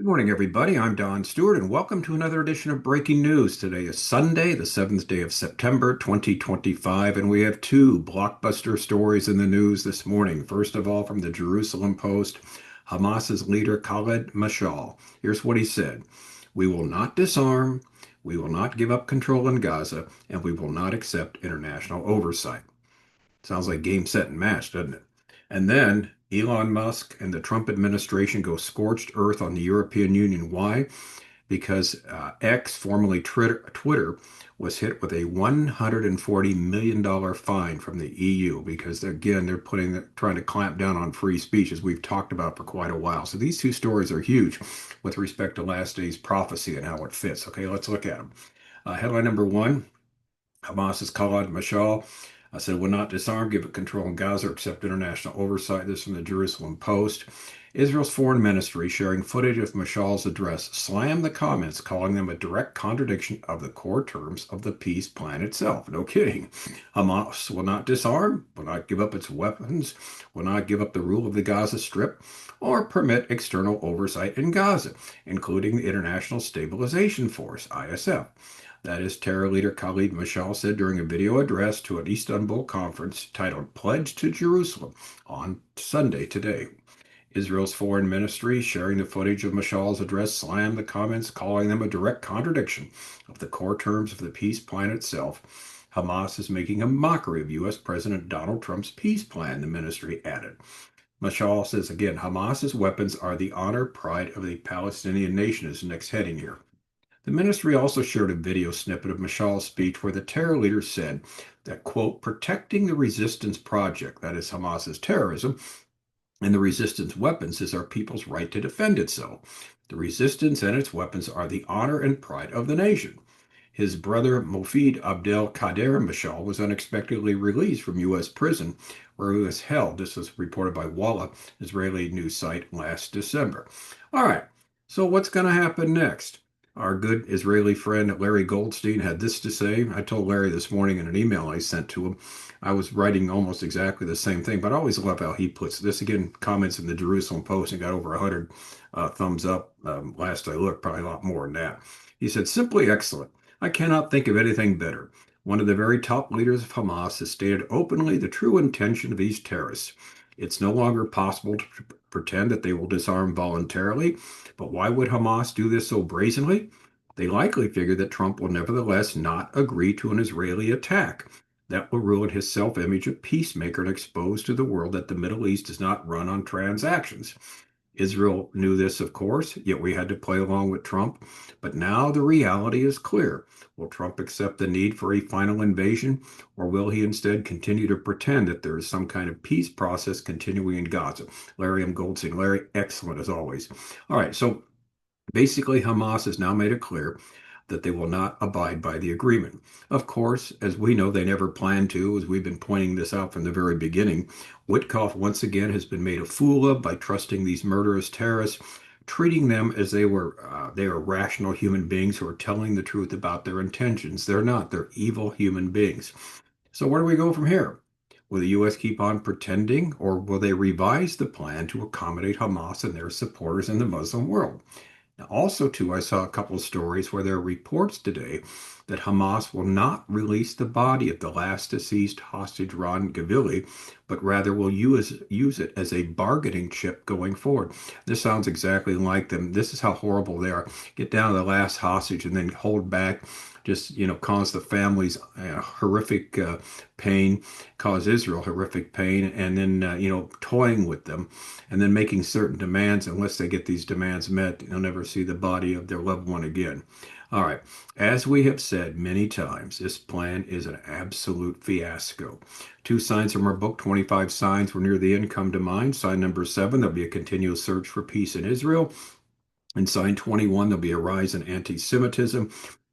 Good morning, everybody. I'm Don Stewart, and welcome to another edition of Breaking News. Today is Sunday, the 7th day of September, 2025, and we have two blockbuster stories in the news this morning. First of all, from the Jerusalem Post, Hamas's leader Khaled Mashaal. Here's what he said: "We will not disarm, we will not give up control in Gaza, and we will not accept international oversight." Sounds like game, set, and match, doesn't it? And then Elon Musk and the Trump administration go scorched earth on the European Union. Why? Because X, formerly Twitter, was hit with a $140 million fine from the EU because, again, they're trying to clamp down on free speech, as we've talked about for quite a while. So these two stories are huge with respect to last day's prophecy and how it fits. Okay, let's look at them. Headline number one: Hamas's Khaled Mashaal said will not disarm, give it control in Gaza, or accept international oversight. This from the Jerusalem Post. Israel's foreign ministry, sharing footage of Mashaal's address, slammed the comments, calling them a direct contradiction of the core terms of the peace plan itself. No kidding. Hamas will not disarm, will not give up its weapons, will not give up the rule of the Gaza Strip, or permit external oversight in Gaza, including the International Stabilization Force, ISF. That is, terror leader Khaled Mashaal said during a video address to an Istanbul conference titled Pledge to Jerusalem on Sunday today. Israel's foreign ministry, sharing the footage of Mashaal's address, slammed the comments, calling them a direct contradiction of the core terms of the peace plan itself. Hamas is making a mockery of U.S. President Donald Trump's peace plan, the ministry added. Mashaal says again, Hamas's weapons are the honor, pride of the Palestinian nation, is the next heading here. The ministry also shared a video snippet of Mashaal's speech where the terror leader said that, quote, protecting the resistance project, that is Hamas's terrorism, and the resistance weapons is our people's right to defend itself. The resistance and its weapons are the honor and pride of the nation. His brother Mofid Abdel Kader Mashaal was unexpectedly released from U.S. prison where he was held. This was reported by Walla, Israeli news site, last December. All right, so what's going to happen next? Our good Israeli friend Larry Goldstein had this to say. I told Larry this morning in an email I sent to him. I was writing almost exactly the same thing, but I always love how he puts this. Again, comments in the Jerusalem Post and got over 100 thumbs up last I looked, probably a lot more than that. He said, simply excellent. I cannot think of anything better. One of the very top leaders of Hamas has stated openly the true intention of these terrorists. It's no longer possible to pretend that they will disarm voluntarily, but why would Hamas do this so brazenly? They likely figure that Trump will nevertheless not agree to an Israeli attack. That will ruin his self-image of peacemaker and expose to the world that the Middle East does not run on transactions. Israel knew this, of course, yet we had to play along with Trump. But now the reality is clear. Will Trump accept the need for a final invasion, or will he instead continue to pretend that there is some kind of peace process continuing in Gaza? Larry M. Goldstein. Larry, excellent as always. All right, so basically, Hamas has now made it clear that they will not abide by the agreement. Of course, as we know, they never planned to, as we've been pointing this out from the very beginning. Witkoff, once again, has been made a fool of by trusting these murderous terrorists, treating them as they are rational human beings who are telling the truth about their intentions. They're not. They're evil human beings. So where do we go from here? Will the U.S. keep on pretending, or will they revise the plan to accommodate Hamas and their supporters in the Muslim world? Now, also, too, I saw a couple of stories where there are reports today that Hamas will not release the body of the last deceased hostage Ron Gavili, but rather will use it as a bargaining chip going forward. This sounds exactly like them. This is how horrible they are. Get down to the last hostage and then hold back, just, cause the families horrific pain, cause Israel horrific pain, and then, toying with them and then making certain demands. Unless they get these demands met, they'll never see the body of their loved one again. All right. As we have said many times, this plan is an absolute fiasco. Two signs from our book, 25 Signs We're Near the End, come to mind. Sign number 7, there'll be a continuous search for peace in Israel. And sign 21, there'll be a rise in anti-Semitism.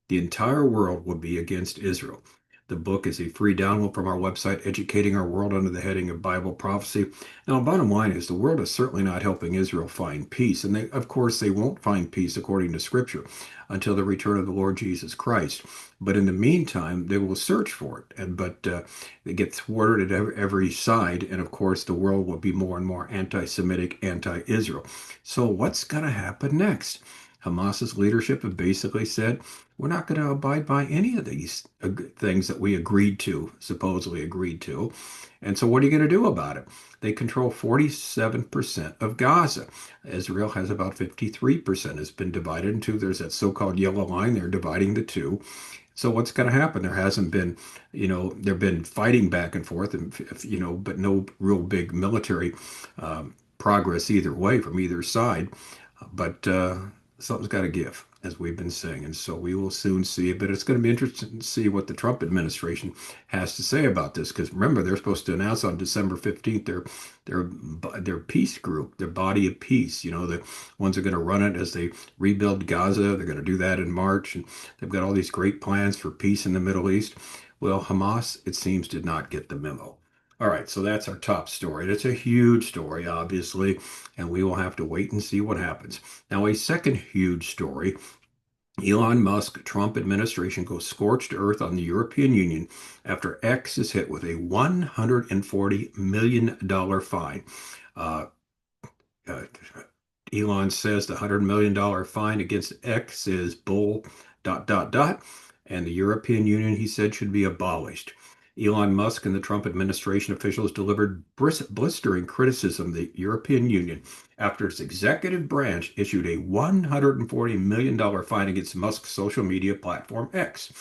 The entire world will be against Israel. The book is a free download from our website, Educating Our World, under the heading of Bible Prophecy. Now, bottom line is the world is certainly not helping Israel find peace. And they, of course, they won't find peace according to Scripture until the return of the Lord Jesus Christ. But in the meantime, they will search for it. But they get thwarted at every side. And of course, the world will be more and more anti-Semitic, anti-Israel. So what's going to happen next? Hamas's leadership have basically said, we're not going to abide by any of these things that we agreed to, supposedly agreed to. And so what are you going to do about it? They control 47% of Gaza. Israel has about 53%. It's been divided into, there's that so-called yellow line, they're dividing the two. So what's going to happen? There hasn't been, there've been fighting back and forth, and but no real big military progress either way from either side. But something's got to give, as we've been saying, and so we will soon see it. But it's going to be interesting to see what the Trump administration has to say about this, because remember, they're supposed to announce on December 15th their peace group, their body of peace. The ones that are going to run it as they rebuild Gaza. They're going to do that in March, and they've got all these great plans for peace in the Middle East. Well, Hamas, it seems, did not get the memo. All right, so that's our top story. It's a huge story, obviously, and we will have to wait and see what happens. Now, a second huge story: Elon Musk, Trump administration goes scorched earth on the European Union after X is hit with a $140 million fine. Uh, uh, Elon says the $100 million fine against X is bull, dot, dot, dot. And the European Union, he said, should be abolished. Elon Musk and the Trump administration officials delivered blistering criticism of the European Union after its executive branch issued a $140 million fine against Musk's social media platform X.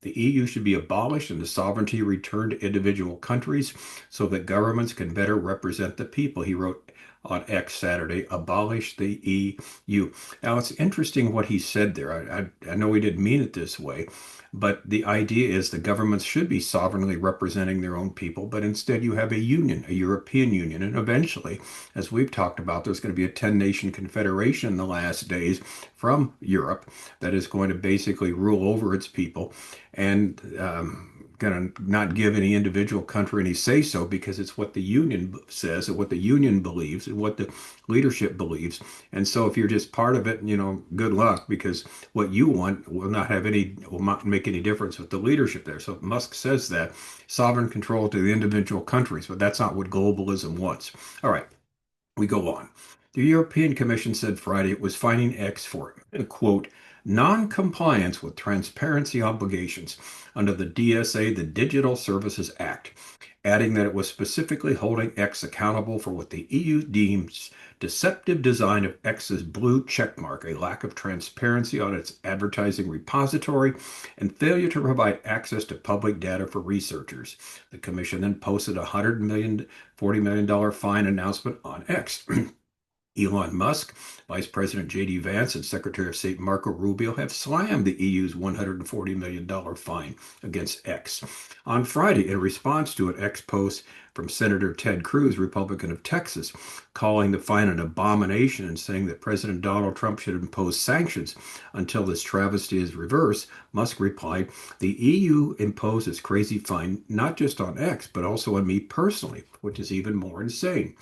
The EU should be abolished and the sovereignty returned to individual countries so that governments can better represent the people, he wrote on X Saturday. Abolish the EU. Now, it's interesting what he said there. I know he didn't mean it this way, but the idea is the governments should be sovereignly representing their own people, but instead you have a union, a European Union, and eventually, as we've talked about, there's going to be a 10-nation confederation in the last days from Europe that is going to basically rule over its people and going to not give any individual country any say so, because it's what the union says and what the union believes and what the leadership believes. And so if you're just part of it, good luck, because what you want will not make any difference with the leadership there. So Musk says that sovereign control to the individual countries, but that's not what globalism wants. All right, we go on. The European Commission said Friday it was fining X for, quote, non-compliance with transparency obligations under the DSA, the Digital Services Act, adding that it was specifically holding X accountable for what the EU deems deceptive design of X's blue checkmark, a lack of transparency on its advertising repository, and failure to provide access to public data for researchers. The Commission then posted a $40 million fine announcement on X. Elon Musk, Vice President J.D. Vance, and Secretary of State Marco Rubio have slammed the EU's $140 million fine against X. On Friday, in response to an X post from Senator Ted Cruz, Republican of Texas, calling the fine an abomination and saying that President Donald Trump should impose sanctions until this travesty is reversed, Musk replied, the EU imposed this crazy fine not just on X, but also on me personally, which is even more insane.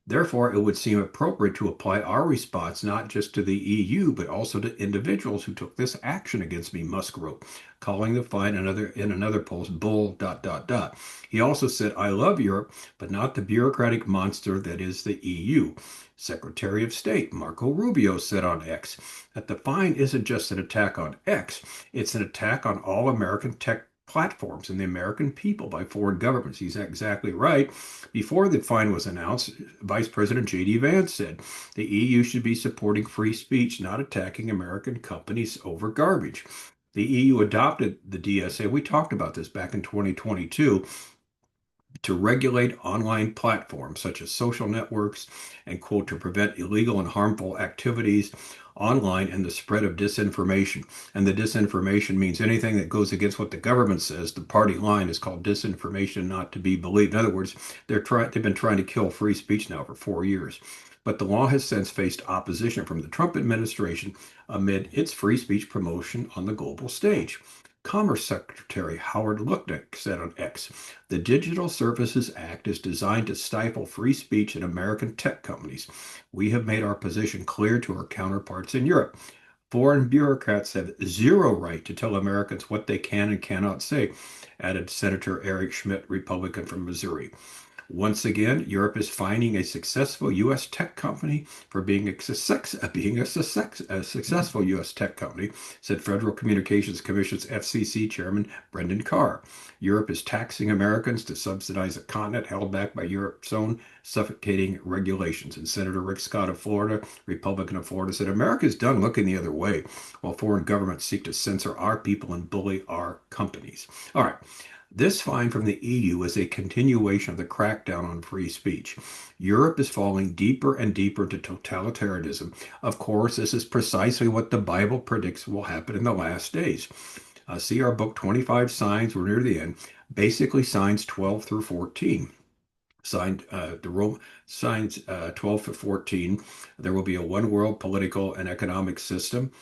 Therefore, it would seem appropriate to apply our response not just to the EU, but also to individuals who took this action against me, Musk wrote, calling the fine in another post bull, dot, dot, dot. He also said, I love Europe, but not the bureaucratic monster that is the EU. Secretary of State Marco Rubio said on X that the fine isn't just an attack on X, it's an attack on all American tech platforms and the American people by foreign governments. He's exactly right. Before the fine was announced, Vice President J.D. Vance said the EU should be supporting free speech, not attacking American companies over garbage. The EU adopted the DSA. We talked about this back in 2022 to regulate online platforms such as social networks and, quote, to prevent illegal and harmful activities online and the spread of disinformation. And the disinformation means anything that goes against what the government says. The party line is called disinformation, not to be believed. In other words, they've been trying to kill free speech now for 4 years. But the law has since faced opposition from the Trump administration amid its free speech promotion on the global stage. Commerce Secretary Howard Lutnick said on X, the Digital Services Act is designed to stifle free speech in American tech companies. We have made our position clear to our counterparts in Europe. Foreign bureaucrats have zero right to tell Americans what they can and cannot say, added Senator Eric Schmidt, Republican from Missouri. Once again, Europe is fining a successful U.S. tech company for being a successful U.S. tech company, said Federal Communications Commission's FCC Chairman Brendan Carr. Europe is taxing Americans to subsidize a continent held back by Europe's own suffocating regulations. And Senator Rick Scott of Florida, Republican of Florida, said America is done looking the other way while foreign governments seek to censor our people and bully our companies. All right. This fine from the EU is a continuation of the crackdown on free speech. Europe is falling deeper and deeper into totalitarianism. Of course, this is precisely what the Bible predicts will happen in the last days. See our book, 25 Signs. We're near the end. Basically, signs 12 through 14. Signs 12 to 14. There will be a one world political and economic system.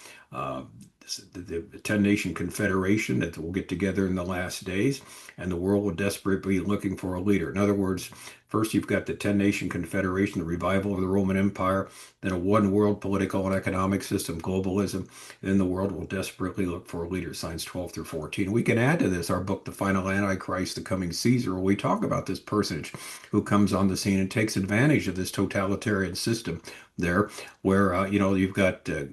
The 10-nation confederation that will get together in the last days, and the world will desperately be looking for a leader. In other words, first you've got the 10-nation confederation, the revival of the Roman Empire, then a one-world political and economic system, globalism, and then the world will desperately look for a leader, signs 12 through 14. We can add to this our book, The Final Antichrist, The Coming Caesar, where we talk about this personage who comes on the scene and takes advantage of this totalitarian system there, where you've got a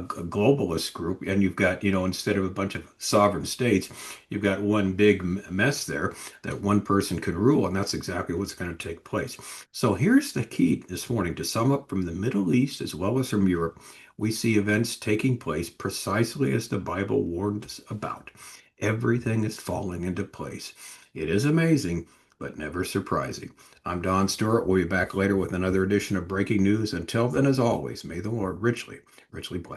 globalist group, and you've got instead of a bunch of sovereign states, you've got one big mess there that one person could rule, and that's exactly what's going to take place. So here's the key this morning to sum up: from the Middle East as well as from Europe, we see events taking place precisely as the Bible warned us about. Everything is falling into place. It is amazing, but never surprising. I'm Don Stewart. We'll be back later with another edition of Breaking News. Until then, as always, may the Lord richly, richly bless.